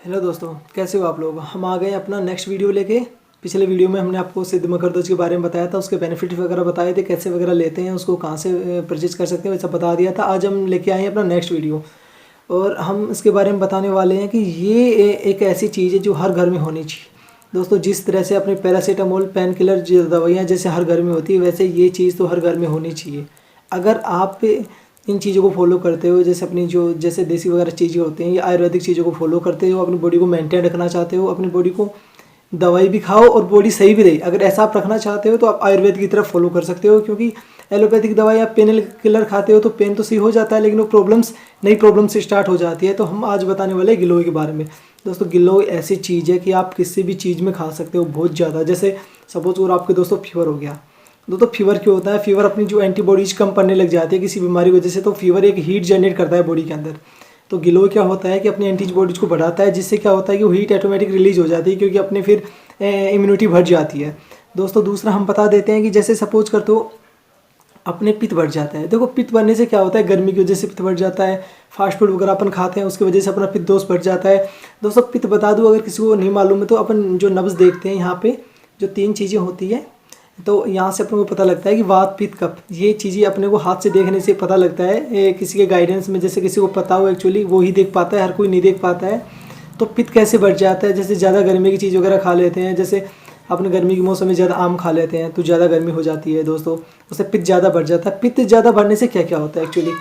Hello दोस्तों, कैसे हो आप लोग। हम आ गए अपना नेक्स्ट वीडियो लेके। पिछले वीडियो में हमने आपको सिद्ध मकरदोज के बारे में बताया था, उसके बेनिफिट वगैरह बताए थे, कैसे वगैरह लेते हैं, उसको कहाँ से परचेज कर सकते हैं, वैसा बता दिया था। आज हम लेके आए हैं अपना नेक्स्ट वीडियो और हम इसके बारे में बताने वाले हैं कि ये एक ऐसी चीज़ है जो हर घर में होनी चाहिए। दोस्तों, जिस तरह से अपने पैरासीटामोल, पेन किलर जो दवाइयाँ जैसे हर घर में होती है, वैसे ये चीज़ तो हर घर में होनी चाहिए। अगर आप इन चीज़ों को फॉलो करते हो, जैसे अपनी जो जैसे देसी वगैरह चीज़ें होती हैं या आयुर्वेदिक चीज़ों को फॉलो करते हो, अपनी बॉडी को मेंटेन रखना चाहते हो, अपनी बॉडी को दवाई भी खाओ और बॉडी सही भी रही, अगर ऐसा आप रखना चाहते हो तो आप आयुर्वेद की तरफ फॉलो कर सकते हो। क्योंकि एलोपैथिक दवाई आप पेन किलर खाते हो तो पेन तो सही हो जाता है, लेकिन वो नई प्रॉब्लम से स्टार्ट हो जाती है। तो हम आज बताने वाले हैं गिलोय के बारे में। दोस्तों, गिलोय ऐसी चीज़ है कि आप किसी भी चीज़ में खा सकते हो बहुत ज़्यादा। जैसे सपोज और आपके दोस्तों फीवर हो गया, दोस्तों फीवर क्यों होता है? फीवर अपनी जो एंटीबॉडीज कम पड़ने लग जाती है किसी बीमारी की वजह से, तो फीवर एक हीट जनरेट करता है बॉडी के अंदर। तो गिलोय क्या होता है कि अपनी एंटीबॉडीज को बढ़ाता है, जिससे क्या होता है कि वो हीट ऑटोमेटिक रिलीज हो जाती है, क्योंकि अपने फिर इम्यूनिटी बढ़ जाती है। दोस्तों, दूसरा हम बता देते हैं कि जैसे सपोज कर तो अपने पित्त बढ़ जाता है। देखो, पित्त बढ़ने से क्या होता है, गर्मी की वजह से पित्त बढ़ जाता है, फास्ट फूड वगैरह अपन खाते हैं उसकी वजह से अपना पित्त दोष बढ़ जाता है। दोस्तों, पित्त बता दूं अगर किसी को नहीं मालूम है तो अपन जो नब्ज देखते हैं यहाँ पे जो 3 चीज़ें होती है, तो यहाँ से अपने को पता लगता है कि वात पित्त कफ, ये चीज़ें अपने को हाथ से देखने से पता लगता है। किसी के गाइडेंस में जैसे किसी को पता हो, एक्चुअली वो ही देख पाता है, हर कोई नहीं देख पाता है। तो पित्त कैसे बढ़ जाता है? जैसे ज़्यादा गर्मी की चीज़ वगैरह खा लेते हैं, जैसे अपने गर्मी के मौसम में ज़्यादा आम खा लेते हैं तो ज़्यादा गर्मी हो जाती है दोस्तों, उससे पित्त ज़्यादा बढ़ जाता है। पित्त ज़्यादा बढ़ने से क्या क्या होता है एक्चुअली?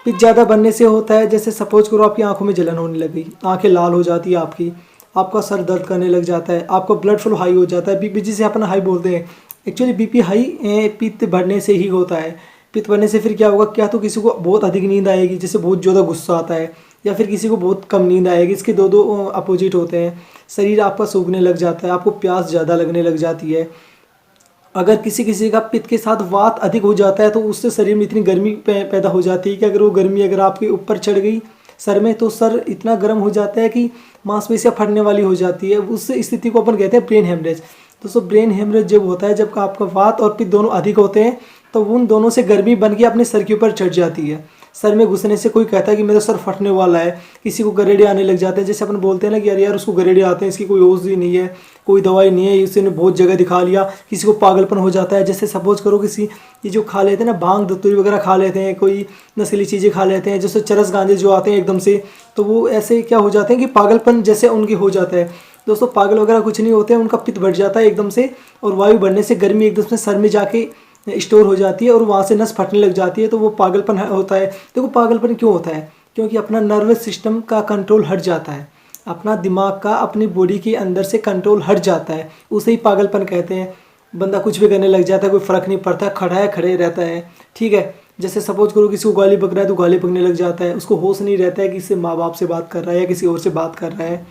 पित्त ज़्यादा बढ़ने से होता है, जैसे सपोज करो आपकी आंखों में जलन होने लगी, आंखें लाल हो जाती है आपका सर दर्द करने लग जाता है, आपका ब्लड फ्लो हाई हो जाता है, बीपी जिसे अपन हाई बोलते हैं। एक्चुअली बीपी हाई पित्त बढ़ने से ही होता है। पित्त बढ़ने से फिर क्या होगा, क्या तो किसी को बहुत अधिक नींद आएगी, जैसे बहुत ज़्यादा गुस्सा आता है, या फिर किसी को बहुत कम नींद आएगी। इसके दो दो अपोजिट होते हैं। शरीर आपका सूखने लग जाता है, आपको प्यास ज़्यादा लगने लग जाती है। अगर किसी किसी का पित्त के साथ वात अधिक हो जाता है तो उससे शरीर में इतनी गर्मी पैदा हो जाती है कि अगर वो गर्मी अगर आपके ऊपर चढ़ गई सर में, तो सर इतना गर्म हो जाता है कि मांसपेशियाँ फटने वाली हो जाती है। उस स्थिति को अपन कहते हैं ब्रेन हेमरेज। दोस्तों, ब्रेन हेमरेज जब होता है, जब आपका वात और पित्त दोनों अधिक होते हैं, तो उन दोनों से गर्मी बन के अपने सर के ऊपर चढ़ जाती है। सर में घुसने से कोई कहता है कि मेरा सर फटने वाला है, किसी को गरेड़े आने लग जाते हैं। जैसे अपन बोलते हैं ना कि यार यार उसको गरेड़े आते हैं, इसकी कोई औषधि नहीं है, कोई दवाई नहीं है, इसने बहुत जगह दिखा लिया। किसी को पागलपन हो जाता है, जैसे सपोज करो किसी ये जो खा लेते हैं ना, भांग धतूरी वगैरह खा लेते हैं, कोई नशीली चीज़ें खा लेते हैं, जैसे चरस गांजे जो आते हैं एकदम से, तो वो ऐसे क्या हो जाते हैं कि पागलपन जैसे उनकी हो जाता है। दोस्तों, पागल वगैरह कुछ नहीं होते हैं, उनका पित्त बढ़ जाता है एकदम से, और वायु बढ़ने से गर्मी एकदम से सर में जाके स्टोर हो जाती है और वहाँ से नस फटने लग जाती है, तो वो पागलपन होता है। देखो, पागलपन क्यों होता है? क्योंकि अपना नर्वस सिस्टम का कंट्रोल हट जाता है, अपना दिमाग का अपनी बॉडी के अंदर से कंट्रोल हट जाता है, उसे ही पागलपन कहते हैं। बंदा कुछ भी करने लग जाता है, कोई फ़र्क नहीं पड़ता, खड़ा है खड़े रहता है, ठीक है। जैसे सपोज करो किसी को गाली बक रहा है तो गाली बकने लग जाता है, उसको होश नहीं रहता है कि इससे माँ बाप से बात कर रहा है या किसी और से बात कर रहा है।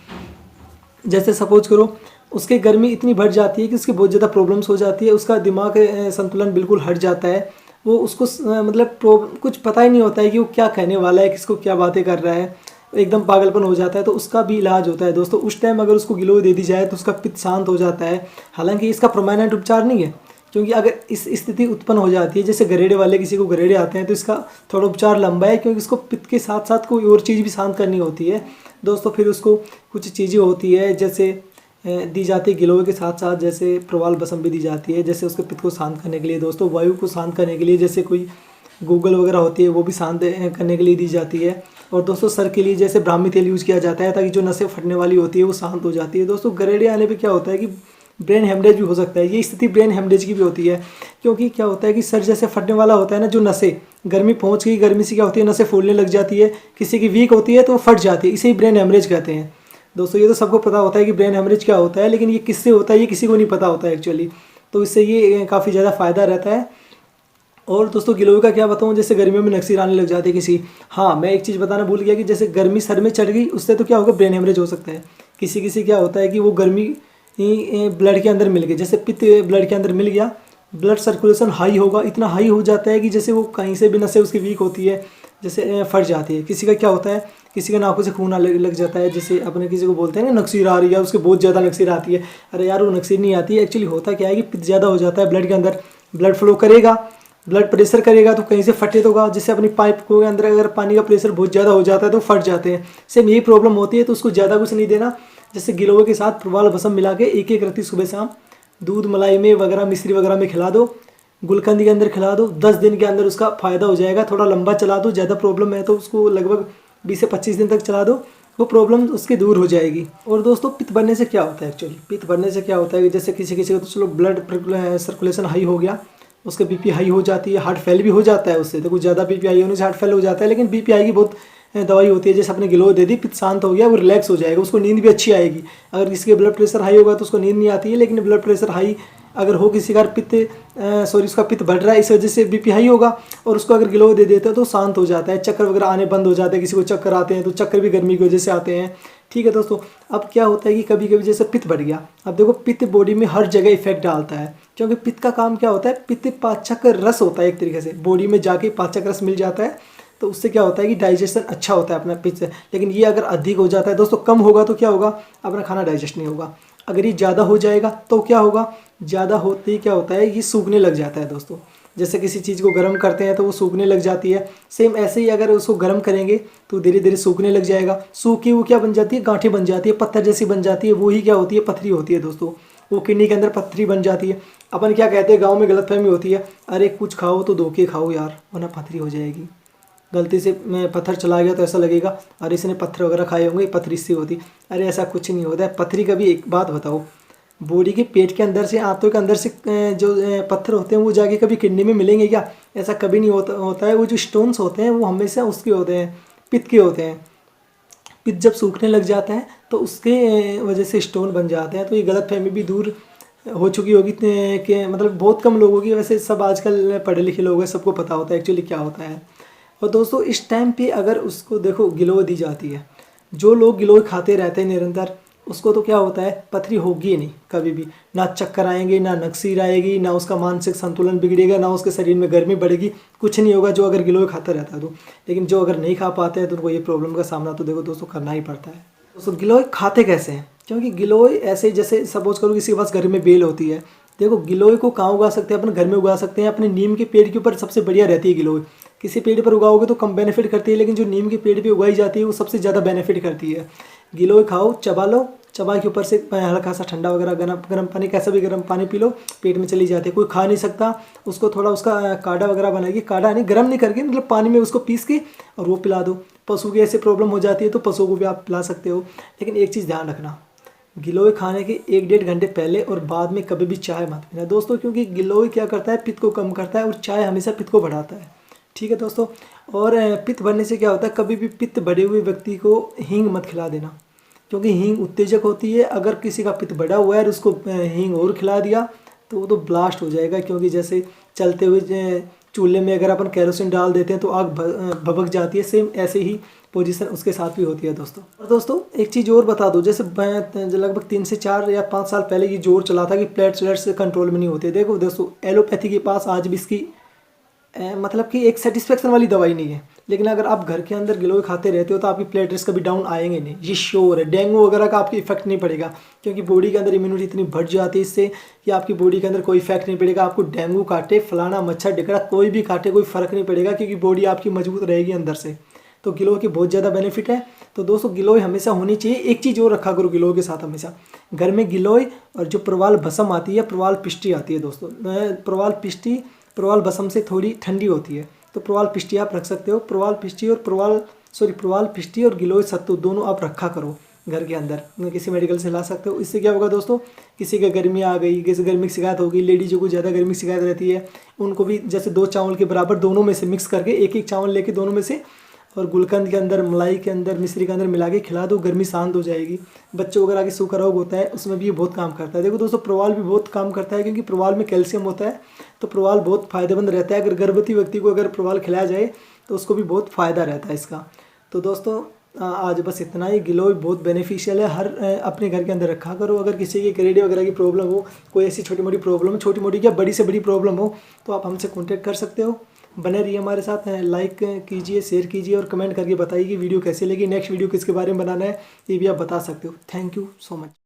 जैसे सपोज करो उसके गर्मी इतनी बढ़ जाती है कि उसकी बहुत ज़्यादा प्रॉब्लम्स हो जाती है, उसका दिमाग संतुलन बिल्कुल हट जाता है। वो उसको मतलब कुछ पता ही नहीं होता है कि वो क्या कहने वाला है, किसको क्या बातें कर रहा है, एकदम पागलपन हो जाता है। तो उसका भी इलाज होता है दोस्तों। उस टाइम अगर उसको गिलोय दे दी जाए तो उसका पित्त शांत हो जाता है। हालांकि इसका परमानेंट उपचार नहीं है, क्योंकि अगर इस स्थिति उत्पन्न हो जाती है, जैसे गरेड़े वाले किसी को गरेड़े आते हैं, तो इसका थोड़ा उपचार लंबा है, क्योंकि इसको पित्त के साथ साथ कोई और चीज़ भी शांत करनी होती है दोस्तों। फिर उसको कुछ चीज़ें होती है जैसे दी जाती है गिलोय के साथ साथ, जैसे प्रवाल बसम भी दी जाती है, जैसे उसके पित्त को शांत करने के लिए दोस्तों, वायु को शांत करने के लिए, जैसे कोई गूगल वगैरह होती है वो भी शांत करने के लिए दी जाती है। और दोस्तों, सर के लिए जैसे ब्राह्मी तेल यूज़ किया जाता है, ताकि जो नसें फटने वाली होती है वो शांत हो जाती है। दोस्तों, गरेड़े आने पे क्या होता है कि ब्रेन हेमरेज भी हो सकता है। ये स्थिति ब्रेन हेमरेज की भी होती है, क्योंकि क्या होता है कि सर जैसे फटने वाला होता है ना, जो नसें गर्मी पहुँच गई, गर्मी से क्या होती है, नसें फूलने लग जाती है, किसी की वीक होती है तो वो फट जाती है, इसे ही ब्रेन हेमरेज कहते हैं। दोस्तों, ये तो सबको पता होता है कि ब्रेन हेमरेज क्या होता है, लेकिन ये किससे होता है ये किसी को नहीं पता होता है एक्चुअली। तो इससे ये काफ़ी ज़्यादा फ़ायदा रहता है। और दोस्तों, गिलोय का क्या बताऊँ, जैसे गर्मियों में नक्सीर आने लग जाती है किसी। हाँ, मैं एक चीज़ बताना भूल गया कि जैसे गर्मी सर में चढ़ गई, उससे तो क्या होगा, ब्रेन हेमरेज हो सकता है। किसी किसी क्या होता है कि वो गर्मी ब्लड के अंदर मिल गई, जैसे पित्त ब्लड के अंदर मिल गया, ब्लड सर्कुलेशन हाई होगा, इतना हाई हो जाता है कि जैसे वो कहीं से भी नसें उसकी वीक होती है, जैसे फट जाती है। किसी का क्या होता है, किसी के नाकों से खून आने लग जाता है, जैसे अपने किसी को बोलते हैं ना नक्सीर आ रही है, उसके बहुत ज़्यादा नक्सीर आती है। अरे यार, वो नक्सीर नहीं आती है, एक्चुअली होता क्या है कि पित्त ज़्यादा हो जाता है ब्लड के अंदर, ब्लड फ्लो करेगा ब्लड प्रेशर करेगा तो कहीं से फटे होगा, जिससे अपनी पाइप को अंदर अगर पानी का प्रेशर बहुत ज़्यादा हो जाता है तो फट जाते हैं। सेम यही प्रॉब्लम होती है, तो उसको ज़्यादा कुछ नहीं देना। जैसे गिलोय के साथ प्रवाल भस्म मिला के एक एक रत्ती सुबह शाम दूध मलाई में वगैरह मिश्री वगैरह में खिला दो, गुलकंद के अंदर खिला दो। 10 दिन के अंदर उसका फ़ायदा हो जाएगा। थोड़ा लंबा चला दो, ज़्यादा प्रॉब्लम है तो उसको लगभग 20 से 25 दिन तक चला दो, वो प्रॉब्लम उसकी दूर हो जाएगी। और दोस्तों पित्त बढ़ने से क्या होता है, एक्चुअली पित्त बढ़ने से क्या होता है कि जैसे किसी किसी को तो चलो ब्लड सर्कुलेशन हाई हो गया, उसके बीपी हाई हो जाती है, हार्ट फेल भी हो जाता है उससे। तो कुछ ज़्यादा बीपी हाई होने से हार्ट फेल हो जाता है, लेकिन बीपी हाई की बहुत दवाई होती है। जैसे अपने गिलोय दे दी, पित्त शांत हो गया, वो रिलैक्स हो जाएगा, उसको नींद भी अच्छी आएगी। अगर किसी के ब्लड प्रेशर हाई होगा तो उसको नींद नहीं आती है, लेकिन ब्लड प्रेशर हाई अगर हो किसी का उसका पित्त बढ़ रहा है, इस वजह से बीपी हाई होगा, और उसको अगर गिलोय दे देते हैं तो शांत हो जाता है, चक्कर वगैरह आने बंद हो जाते हैं। किसी को चक्कर आते हैं तो चक्कर भी गर्मी की वजह से आते हैं। ठीक है दोस्तों, अब क्या होता है कि कभी कभी जैसे पित्त बढ़ गया, अब देखो पित्त बॉडी में हर जगह इफेक्ट डालता है, क्योंकि पित्त का काम क्या होता है, पित्त पाचक रस होता है, एक तरीके से बॉडी में जाके पाचक रस मिल जाता है, तो उससे क्या होता है कि डाइजेशन अच्छा होता है अपना पित्त से। लेकिन ये अगर अधिक हो जाता है दोस्तों, कम होगा तो क्या होगा, अपना खाना डाइजेस्ट नहीं होगा। अगर ये ज़्यादा हो जाएगा तो क्या होगा, ज़्यादा होते ही क्या होता है, ये सूखने लग जाता है दोस्तों। जैसे किसी चीज़ को गर्म करते हैं तो वो सूखने लग जाती है, सेम ऐसे ही अगर उसको गर्म करेंगे तो धीरे धीरे सूखने लग जाएगा। सूखी वो क्या बन जाती है, गांठें बन जाती है, पत्थर जैसी बन जाती है, वही क्या होती है, पथरी होती है दोस्तों। वो किडनी के अंदर पथरी बन जाती है। अपन क्या कहते हैं, गाँव में गलतफहमी होती है, अरे कुछ खाओ तो धो के खाओ यार, वरना पथरी हो जाएगी। गलती से मैं पत्थर चला गया तो ऐसा लगेगा अरे इसने पत्थर वगैरह खाए होंगे, पथरी इससे होती। अरे ऐसा कुछ नहीं होता है। पथरी का भी एक बात बताओ, बॉडी के पेट के अंदर से, आंतों के अंदर से जो पत्थर होते हैं वो जाके कभी किडनी में मिलेंगे क्या, ऐसा कभी नहीं होता है। वो जो स्टोन्स होते हैं वो हमेशा उसके होते हैं, पित्त के होते हैं। पित्त जब सूखने लग जाता है तो उसके वजह से स्टोन बन जाते हैं। तो ये गलतफहमी भी दूर हो चुकी होगी कि मतलब बहुत कम लोगों की, वैसे सब आजकल पढ़े लिखे लोग हैं, सबको पता होता है एक्चुअली क्या होता है। और दोस्तों इस टाइम पे अगर उसको देखो गिलोय दी जाती है, जो लोग गिलोय खाते रहते हैं निरंतर, उसको तो क्या होता है, पथरी होगी ही नहीं कभी भी, ना चक्कर आएंगे, ना नक्सीर आएगी, ना उसका मानसिक संतुलन बिगड़ेगा, ना उसके शरीर में गर्मी बढ़ेगी, कुछ नहीं होगा जो अगर गिलोय खाता रहता है तो। लेकिन जो अगर नहीं खा पाते हैं तो उनको ये प्रॉब्लम का सामना तो देखो दोस्तों करना ही पड़ता है। दोस्तों गिलोय खाते कैसे हैं, क्योंकि गिलोय ऐसे जैसे सपोज करो किसी के पास घर में बेल होती है, देखो गिलोय को कहाँ उगा सकते हैं, अपने घर में उगा सकते हैं। अपने नीम के पेड़ के ऊपर सबसे बढ़िया रहती है गिलोय। किसी पेड़ पर उगाओगे तो कम बेनिफिट करती है, लेकिन जो नीम के पेड़ पे उगाई जाती है वो सबसे ज़्यादा बेनिफिट करती है। गिलोय खाओ, चबा लो, चबा के ऊपर से हल्का सा ठंडा वगैरह गर्म पानी, कैसा भी गर्म पानी पी लो, पेट में चली जाती है। कोई खा नहीं सकता उसको, थोड़ा उसका काढ़ा वगैरह बनाएगी, काढ़ा नहीं गर्म नहीं करके, मतलब पानी में उसको पीस के और वो पिला दो। पशु की ऐसे प्रॉब्लम हो जाती है तो पशुओं को भी आप पिला सकते हो। लेकिन एक चीज़ ध्यान रखना, गिलोय खाने के 1-1.5 घंटे पहले और बाद में कभी भी चाय मत पीना दोस्तों, क्योंकि गिलोय क्या करता है, पित्त को कम करता है, और चाय हमेशा पित्त को बढ़ाता है। ठीक है दोस्तों, और पित्त बढ़ने से क्या होता है, कभी भी पित्त बढ़े हुए व्यक्ति को हींग मत खिला देना, क्योंकि हींग उत्तेजक होती है। अगर किसी का पित्त बढ़ा हुआ है और उसको हींग और खिला दिया तो वो तो ब्लास्ट हो जाएगा, क्योंकि जैसे चलते हुए चूल्हे में अगर अपन कैरोसिन डाल देते हैं तो आग भभक जाती है, सेम ऐसे ही पोजीशन उसके साथ भी होती है दोस्तों। और दोस्तों एक चीज़ और बता दूं, जैसे लगभग 3 से 4 या 5 साल पहले ये जोर चला था कि प्लेटलेट्स कंट्रोल में नहीं होते। देखो दोस्तों एलोपैथी के पास आज भी इसकी मतलब कि एक सेटिस्फेक्शन वाली दवाई नहीं है। लेकिन अगर आप घर के अंदर गिलोय खाते रहते हो तो आपकी प्लेटलेट्स कभी डाउन आएंगे नहीं, ये श्योर है। डेंगू वगैरह का आपकी इफेक्ट नहीं पड़ेगा, क्योंकि बॉडी के अंदर इम्यूनिटी इतनी बढ़ जाती है इससे कि आपकी बॉडी के अंदर कोई इफेक्ट नहीं पड़ेगा। आपको डेंगू काटे, फलाना मच्छर डिकड़ा कोई भी काटे, कोई फर्क नहीं पड़ेगा, क्योंकि बॉडी आपकी मजबूत रहेगी अंदर से। तो गिलोय की बहुत ज़्यादा बेनिफिट है। तो दोस्तों गिलोय हमेशा होनी चाहिए। एक चीज़ और रखा करो गिलोय के साथ, हमेशा घर में गिलोय और जो प्रवाल भस्म आती है, प्रवाल पिष्टी आती है दोस्तों, प्रवाल भस्म से थोड़ी ठंडी होती है, तो प्रवाल पिष्टी आप रख सकते हो। प्रवाल पिष्टी और गिलोय सत्तू दोनों आप रखा करो घर के अंदर, किसी मेडिकल से ला सकते हो। इससे क्या होगा दोस्तों, किसी का गर्मी आ गई, किसी गर्मी की शिकायत होगी, लेडीजों को ज़्यादा गर्मी की शिकायत रहती है, उनको भी जैसे 2 चावल के बराबर दोनों में से मिक्स करके एक चावल लेके दोनों में से, और गुलकंद के अंदर, मलाई के अंदर, मिश्री के अंदर मिला के खिला दो, गर्मी शांत हो जाएगी। बच्चों वगैरह की सूखा रोग होता है उसमें भी ये बहुत काम करता है। देखो दोस्तों प्रवाल भी बहुत काम करता है, क्योंकि प्रवाल में कैल्शियम होता है, तो प्रवाल बहुत फ़ायदेमंद रहता है। अगर गर्भवती व्यक्ति को अगर प्रवाल खिलाया जाए तो उसको भी बहुत फ़ायदा रहता है इसका। तो दोस्तों आज बस इतना ही। गिलोय बहुत बेनिफिशियल है, हर अपने घर के अंदर रखा करो। अगर किसी की ग्रेडी वगैरह की प्रॉब्लम हो, कोई ऐसी छोटी मोटी प्रॉब्लम, छोटी मोटी क्या बड़ी से बड़ी प्रॉब्लम हो, तो आप हमसे कॉन्टैक्ट कर सकते हो। बने रहिए हमारे साथ, लाइक कीजिए, शेयर कीजिए और कमेंट करके बताइए कि वीडियो कैसे लगी, नेक्स्ट वीडियो किसके बारे में बनाना है ये भी आप बता सकते हो। Thank you so much.